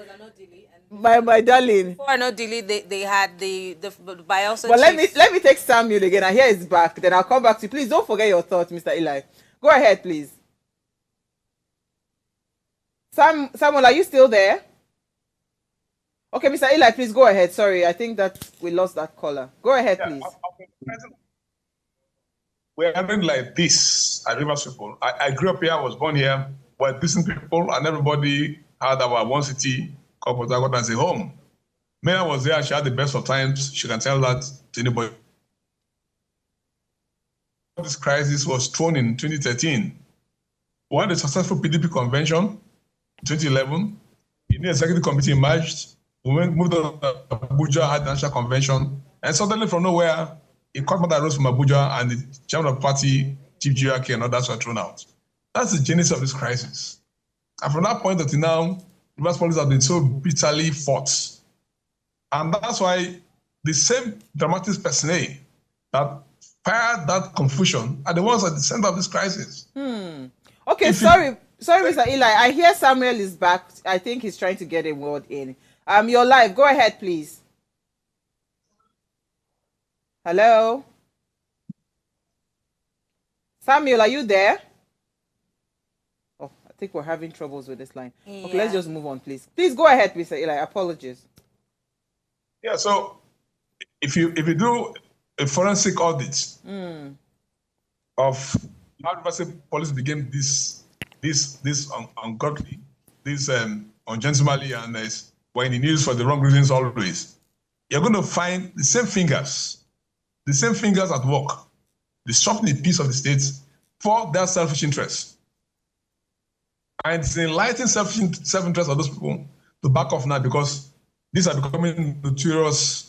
My darling. Before Anodili, they had the Bielsa. But let me take Samuel again. I hear his back. Then I'll come back to you. Please don't forget your thoughts, Mr. Eli. Go ahead, please. Samuel, are you still there? Okay, Mr. Eli, please go ahead. Sorry, I think that we lost that caller. Go ahead, please. We're having like this at Rivers people. I grew up here, I was born here. We're decent people, and everybody had our one city called Port Harcourt as a home. Mena was there, she had the best of times. She can tell that to anybody. This crisis was thrown in 2013. We had a successful PDP convention. 2011. The new executive committee emerged. We moved to Abuja, had the national convention, and suddenly from nowhere, a court matter arose from Abuja, and the chairman of the party, Chief GRK, and others were thrown out. That's the genesis of this crisis. And from that point until now, Rivers police have been so bitterly fought. And that's why the same dramatic personnel that fired that confusion are the ones at the center of this crisis. Okay, sorry, Mr. Eli. I hear Samuel is back. I think he's trying to get a word in. You're live. Go ahead, please. Hello? Samuel, are you there? Oh, I think we're having troubles with this line. Yeah. Okay, let's just move on, please. Please go ahead, Mr. Eli. Apologies. Yeah, so if you do a forensic audit of how Rivers police became this ungodly, this ungentlemanly, and were in the news for the wrong reasons always, you're going to find the same fingers at work, disrupting the peace of the state for their selfish interests. And it's enlightening self-interest of those people to back off now, because these are becoming notorious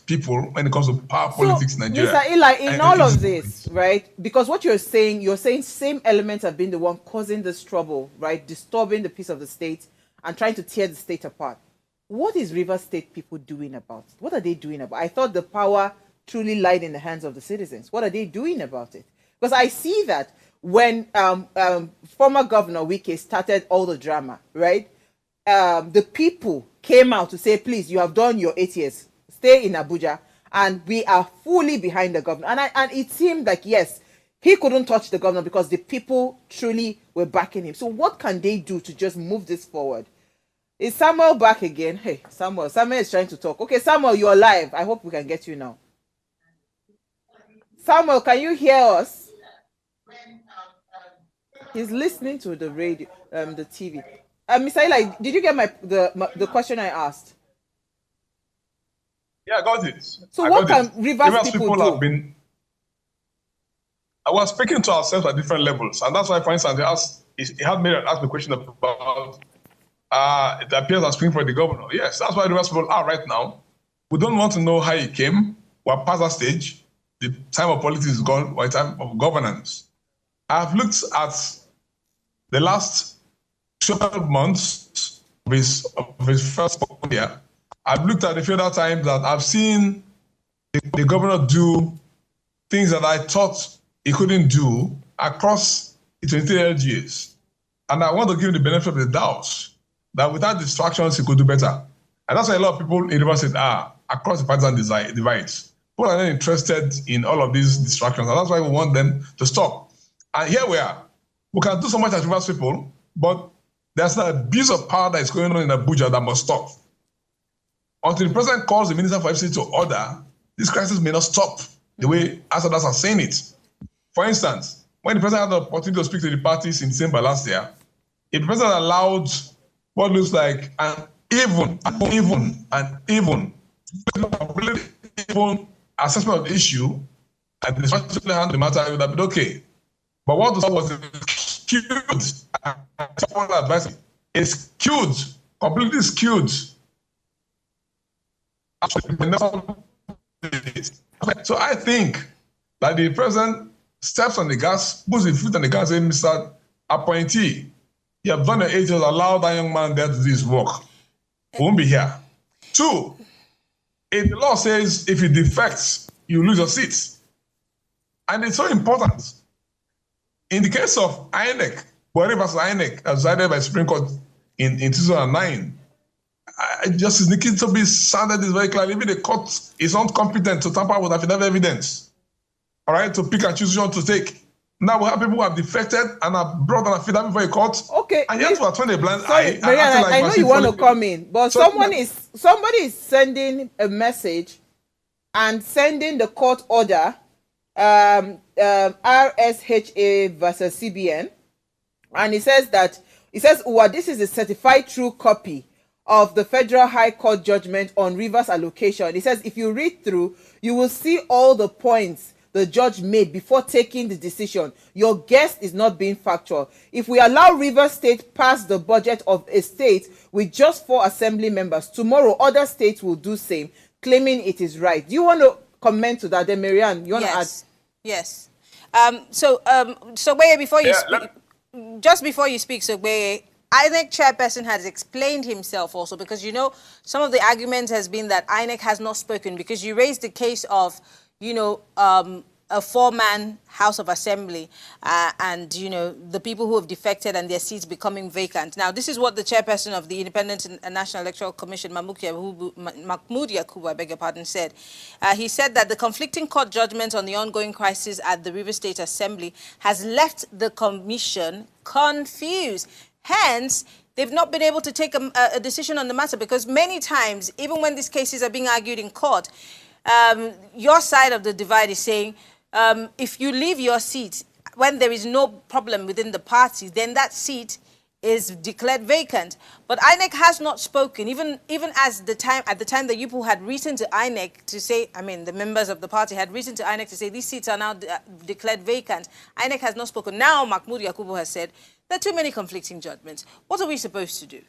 people when it comes to power politics in Nigeria. Mr. Eli, in all of this, right, because what you're saying same elements have been the one causing this trouble, right, disturbing the peace of the state and trying to tear the state apart. What is Rivers State people doing about it? What are they doing about it? I thought the power truly lied in the hands of the citizens. What are they doing about it? Because I see that when former Governor Wike started all the drama, right, the people came out to say, please, you have done your 8 years. Stay in Abuja, and we are fully behind the governor. And it seemed like, yes, he couldn't touch the governor because the people truly were backing him. So what can they do to just move this forward? Is Samuel back again? Hey, Samuel is trying to talk. Okay, Samuel, you're live. I hope we can get you now. Samuel, can you hear us? He's listening to the radio, the TV. Mr. Eli, did you get the question I asked? Yeah, I got it. So what can Rivers people do? Have been. I was speaking to ourselves at different levels, and that's why, for instance, he had me ask the question about it appears as spring for the governor. Yes, that's why Rivers people are right now. We don't want to know how he came. We're past that stage. The time of politics is gone. We're time of governance. I've looked at the last 12 months of his first year. I've looked at the few other times that I've seen the governor do things that I thought he couldn't do across the 23 LGAs. And I want to give him the benefit of the doubt that without distractions, he could do better. And that's why a lot of people in Rivers State are across the partisan divides. People are not interested in all of these distractions, and that's why we want them to stop. And here we are. We can do so much as Rivers people, but there's an abuse of power that is going on in Abuja that must stop. Until the president calls the minister for FCC to order, this crisis may not stop the way others are saying it. For instance, when the president had the opportunity to speak to the parties in December last year, if the president allowed what looks like an even assessment of the issue and the handle the matter, it would have been okay. But what was skewed, advice is skewed, completely skewed. So I think that the president steps on the gas, puts his foot on the gas, and says, Mr. Appointee, you have done your 8 years, allow that young man there to do his work. We won't be here. 2, if the law says if you defect, you lose your seat. And it's so important. In the case of INEC, Buhari versus INEC, as decided by Supreme Court in 2009, Justice Nikki Toby sounded this very clearly. Even the court is not competent to tamper with affidavit evidence, all right, to pick and choose which one to take. Now we have people who have defected and have brought an affidavit for a court. Okay. And yet we are turned a blind eye. Mariana, I know you want to come in, but so somebody is sending a message and sending the court order, RSHA versus CBN, and it says, this is a certified true copy of the Federal High Court judgment on Rivers allocation. It says, if you read through, you will see all the points the judge made before taking the decision. Your guess is not being factual. If we allow Rivers State pass the budget of a state with just 4 assembly members, tomorrow other states will do same, claiming it is right. Do you want to comment to that, then, Marianne? You want to add? Yes. Sogbeye, before you speak, just before you speak, Sogbeye, INEC chairperson has explained himself also, because, you know, some of the argument has been that INEC has not spoken, because you raised the case of, you know, a 4-man House of Assembly and, you know, the people who have defected and their seats becoming vacant. Now, this is what the chairperson of the Independent and National Electoral Commission, Mahmoud Yakubu, I beg your pardon, said. He said that the conflicting court judgment on the ongoing crisis at the Rivers State Assembly has left the commission confused. Hence, they've not been able to take a decision on the matter, because many times, even when these cases are being argued in court, your side of the divide is saying, if you leave your seat when there is no problem within the party, then that seat is declared vacant. But INEC has not spoken, even at the time that you had written to INEC to say, I mean, the members of the party had written to INEC to say these seats are now declared vacant. INEC has not spoken. Now Mahmoud Yakubu has said there are too many conflicting judgments. What are we supposed to do?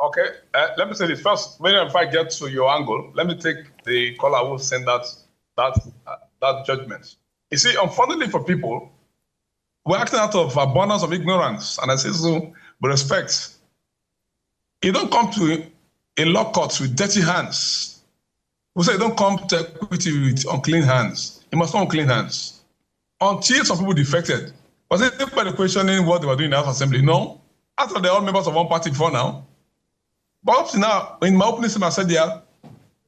Okay, let me say this first. Maybe if I get to your angle, let me take the caller who sent that judgment. You see, unfortunately for people, we're acting out of abundance of ignorance, and I say so with respect. You don't come to a law court with dirty hands. We say you don't come to equity with unclean hands. You must not unclean hands. Until some people defected. Was it by questioning what they were doing in the House Assembly? No. After they're all members of one party before now. But up to now, in my opening statement, I said there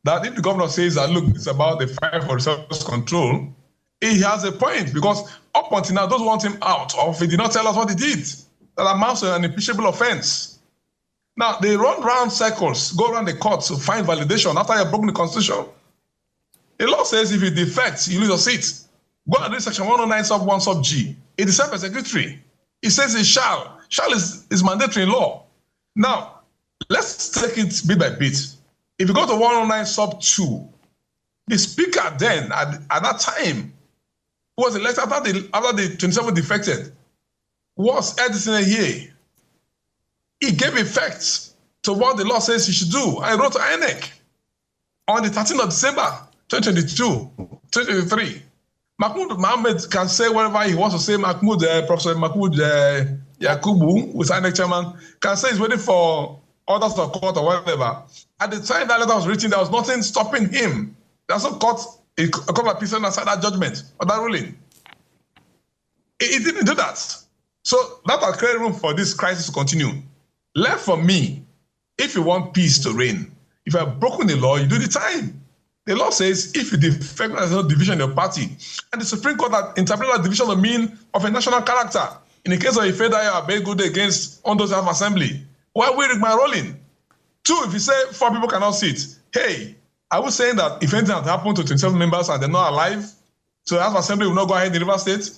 that if the governor says that, look, it's about the fight for resource control, he has a point, because up until now, those who want him out, or if he did not tell us what he did, that amounts to an impeachable offense. Now, they run round circles, go around the court to find validation after you have broken the constitution. The law says if you defect, you lose your seat. Go and read section 109 sub 1 sub G. It is self-executory. It says it shall. Shall is mandatory in law. Now, let's take it bit by bit. If you go to 109 sub 2, the speaker then, at that time, who was elected after the 27 defected, was Edison here. He gave effect to what the law says he should do. I wrote to INEC on the 13th of December, 2023. Mahmoud Mohammed can say whatever he wants to say. Professor Mahmoud Yakubu, who is INEC chairman, can say he's waiting for orders of court or whatever. At the time that letter was written, there was nothing stopping him. There's no court, a couple of pieces aside that judgment or that ruling. It didn't do that. So that will create room for this crisis to continue. Left for me, if you want peace to reign, if you have broken the law, you do the time. The law says if you defect, there's no division in your party. And the Supreme Court had interpreted that division to mean of a national character. In the case of Ifedaya Abegude against Ondo's House Assembly, why are we my rolling? 2, if you say 4 people cannot sit, hey, are we saying that if anything had happened to 27 members and they're not alive, so the House Assembly will not go ahead in River State?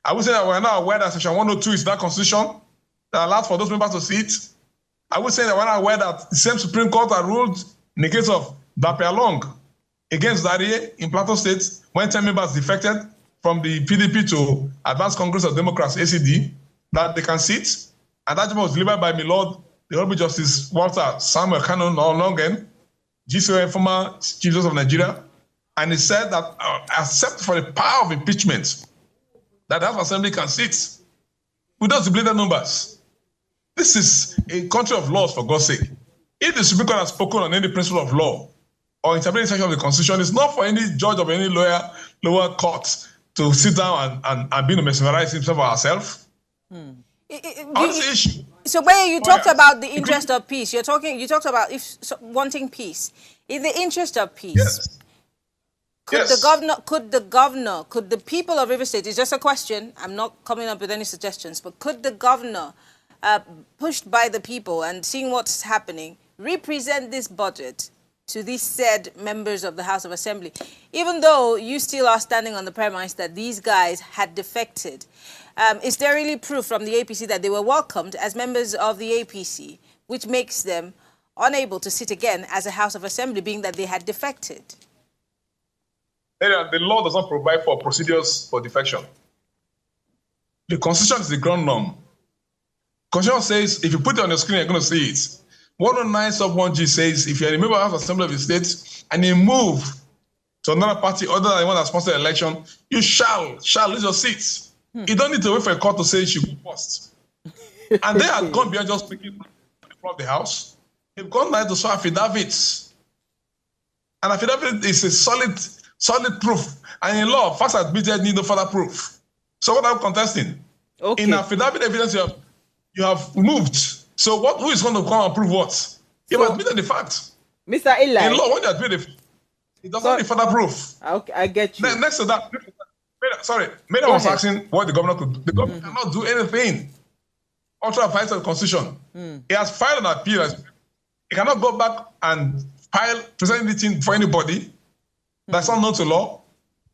Are we saying that we're not aware that Section 102 is that constitution that allows for those members to sit? Are we saying that we're not aware that the same Supreme Court had ruled in the case of Dapialong against Darie in Plateau State when 10 members defected from the PDP to Advanced Congress of Democrats, ACD, that they can sit? And that judgment was delivered by my Lord, the Honorable Justice Walter Samuel Cannon Longen, GCON, former Chief Justice of Nigeria. And he said that except for the power of impeachment, that the House Assembly can sit without the blatant numbers. This is a country of laws, for God's sake. If the Supreme Court has spoken on any principle of law or interpreting section of the Constitution, it's not for any judge of any lower court to sit down and be mesmerized himself or herself. So where you talked about the interest of peace, you talked about wanting peace. In the interest of peace, yes. Could the people of River State, it's just a question, I'm not coming up with any suggestions, but could the governor, pushed by the people and seeing what's happening, represent this budget to these said members of the House of Assembly, even though you still are standing on the premise that these guys had defected? Is there really proof from the APC that they were welcomed as members of the APC, which makes them unable to sit again as a House of Assembly, being that they had defected? The law does not provide for procedures for defection. The Constitution is the ground norm. Constitution says if you put it on your screen, you're going to see it. 109 sub 1G says if you're a member of the Assembly of the State and you move to another party other than the one that sponsored the election, you shall lose your seats. You don't need to wait for a court to say you should go first. And they have gone beyond just speaking from the House. They've gone there to show affidavits. And affidavit is a solid proof. And in law, facts admitted need no further proof. So what are you contesting? Okay. In affidavit evidence, you have moved. So who is going to come and prove what? You have admitted the fact. Mr. Eli. In law, when you admit it doesn't need further proof. Okay, I get you. Next to that, Maida was asking what the governor could do. The governor cannot do anything. Ultra vice of the Constitution. He has filed an appeal. He cannot go back and present anything for anybody that's not known to law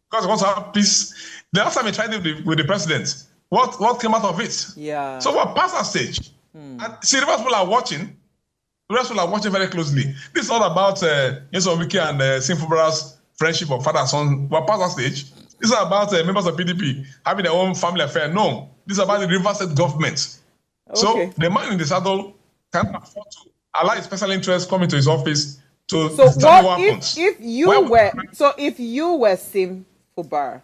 because he wants to have peace. The last time he tried it with the president, what came out of it? Yeah. So we're past that stage. And see, the rest people are watching. The rest people are watching very closely. This is not about Sogbeye and Fubara's friendship of father and son. We're past that stage. This is not about members of PDP having their own family affair. No. This is about the River State government. Okay. So the man in the saddle can't afford to allow his special interest come into his office to determine what happens. If you were Sim Fubara,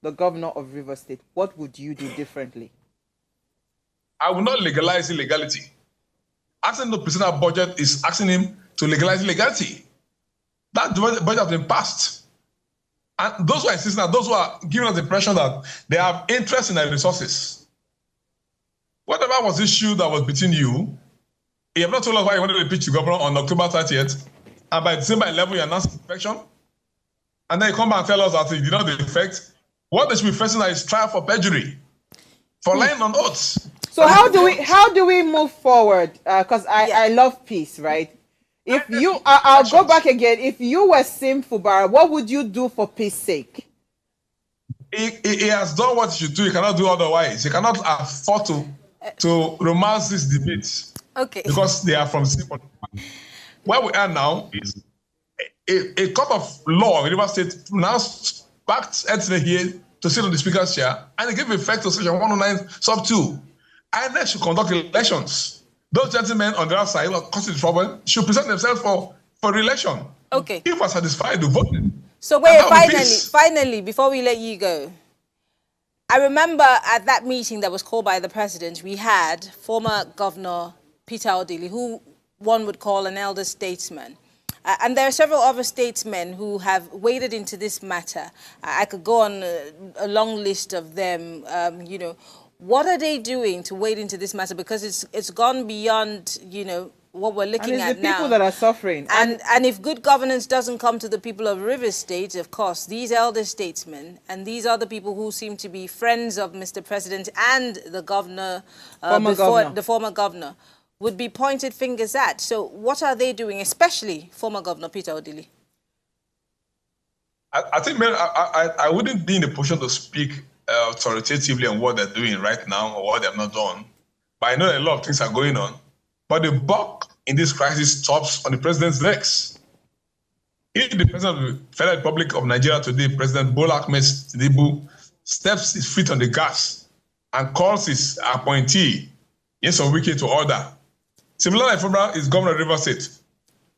the governor of River State, what would you do differently? I would not legalize illegality. Asking the present our budget is asking him to legalize illegality. That budget has been passed. And those who are insisting, those who are giving us the impression that they have interest in their resources. Whatever was issue that was between you, you have not told us why you wanted to pitch the governor on October 30th, and by December 11, you announced defection, and then you come back and tell us that it did not defect. What they should be facing is trial for perjury, for lying on oaths. So how do we move forward? Because I love peace, right? If you, I'll go back again. If you were Sim Fubara, what would you do for peace sake? He has done what he should do. He cannot do otherwise. He cannot afford to romance these debates. Okay. Because they are from simple. Where we are now is a court of law in River State now backed Edson here to sit on the speaker's chair, and it gave effect to section 109 sub 2. INEC should conduct elections. Those gentlemen on the other side who are causing trouble should present themselves for re-election. Okay. If we're satisfied to vote. So wait, finally, before we let you go, I remember at that meeting that was called by the president, we had former Governor Peter Odili, who one would call an elder statesman. And there are several other statesmen who have waded into this matter. I could go on a long list of them, you know. What are they doing to wade into this matter? Because it's gone beyond, you know, what we're looking at now. And it's the people that are suffering. And if good governance doesn't come to the people of River State, of course, these elder statesmen and these are the people who seem to be friends of Mr. President and the governor, the former governor, would be pointed fingers at. So what are they doing, especially former Governor Peter Odili? I think, man, I wouldn't be in a position to speak authoritatively on what they're doing right now or what they have not done. But I know a lot of things are going on. But the buck in this crisis stops on the president's legs. If the president of the Federal Republic of Nigeria today, President Bola Ahmed Tinubu, steps his feet on the gas and calls his appointee, Sogbeye, to order. Similarly, Fubara is governor of River State,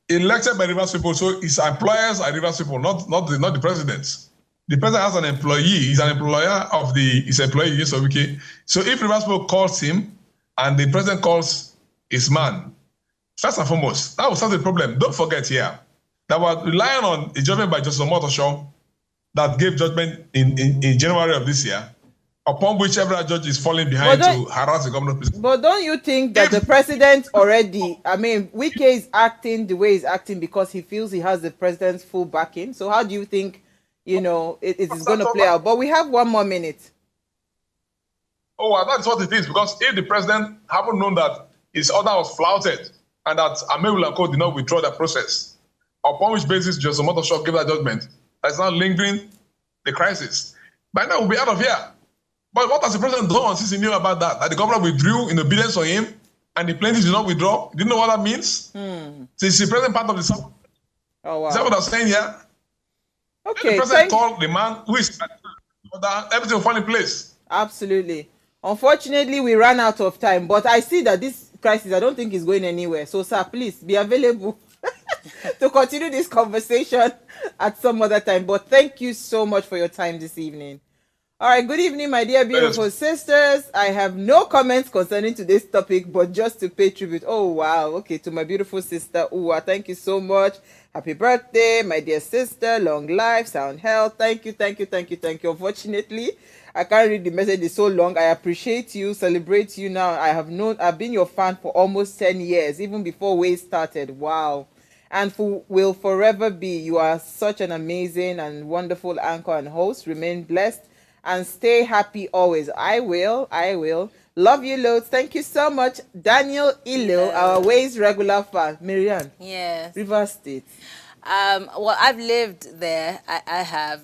elected by Rivers people, so his employers are Rivers people, not the president. The president has an employee, he's an employer of his employee, Sogbeye. So if Rivers people calls him and the president calls his man, first and foremost, that will solve the problem. Don't forget here that we're relying on a judgment by Justice Omotosho that gave judgment in January of this year, upon which every judge is falling behind to harass the governor. But don't you think that the president already, I mean, Wike is acting the way he's acting because he feels he has the president's full backing? So how do you think, you know, it is going to play out? But we have 1 more minute. Oh, well, that's what it is. Because if the president haven't known that his order was flouted and that Amewu and Co did not withdraw the process, upon which basis Justice Omotosho gave that judgment, that's now lingering the crisis. By now, we'll be out of here. But what has the president done since he knew about that? That the governor withdrew in obedience on him and the plaintiff did not withdraw? Didn't know what that means? Since the president part of the South. Oh, wow. Is that what I'm saying here? Okay, the president told the man who is that everything will fall in place. Absolutely. Unfortunately, we ran out of time, but I see that this crisis, I don't think is going anywhere. So, sir, please be available to continue this conversation at some other time. But thank you so much for your time this evening. All right, good evening, my dear beautiful sisters. I have no comments concerning today's topic, but just to pay tribute. Oh, wow. Okay, to my beautiful sister, Uwa. Thank you so much. Happy birthday, my dear sister. Long life, sound health. Thank you, thank you, thank you, thank you. Unfortunately, I can't read the message. It's so long. I appreciate you, celebrate you now. I've been your fan for almost 10 years, even before we started. Wow. And will forever be. You are such an amazing and wonderful anchor and host. Remain blessed and stay happy always. I will. Love you loads. Thank you so much. Daniel Ilo, our Ways regular fan. Marianne. Yes. River State. Well, I've lived there. I have.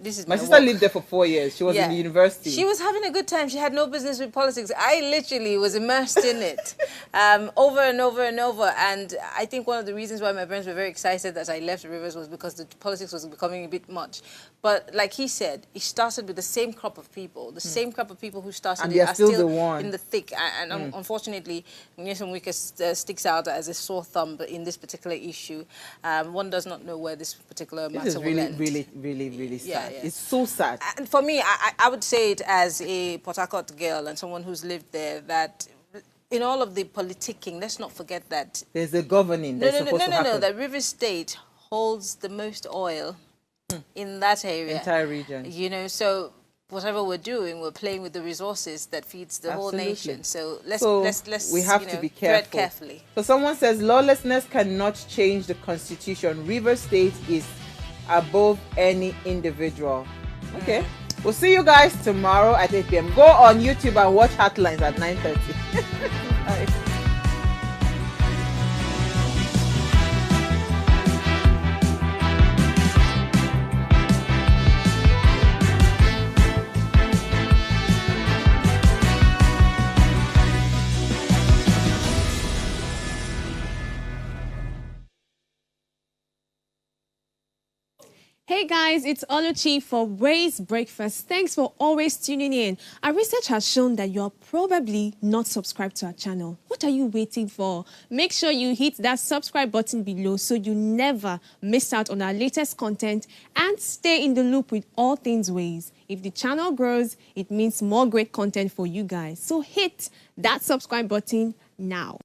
This is my sister lived there for 4 years. She was in the university. She was having a good time. She had no business with politics. I literally was immersed in it over and over and over. And I think one of the reasons why my parents were very excited that I left Rivers was because the politics was becoming a bit much. But like he said, it started with the same crop of people. The same crop of people who started and it are still the one. in the thick. And unfortunately, Nyesom Wike sticks out as a sore thumb in this particular issue. One does not know where this particular matter will end. This is really sad. Yeah. It's so sad. And for me, I would say it as a Port Harcourt girl and someone who's lived there that in all of the politicking, let's not forget that there's a governing. No, that Rivers State holds the most oil in that area. Entire region. You know, so whatever we're doing, we're playing with the resources that feeds the whole nation. So let's we have to be careful. Tread carefully. So someone says lawlessness cannot change the constitution. Rivers State is above any individual. Okay. We'll see you guys tomorrow at 8 p.m. Go on YouTube and watch Heartlines at 9:30. Bye. Hey guys, it's Oluchi for Ways Breakfast. Thanks for always tuning in. Our research has shown that you're probably not subscribed to our channel. What are you waiting for? Make sure you hit that subscribe button below so you never miss out on our latest content and stay in the loop with all things Ways. If the channel grows, it means more great content for you guys. So hit that subscribe button now.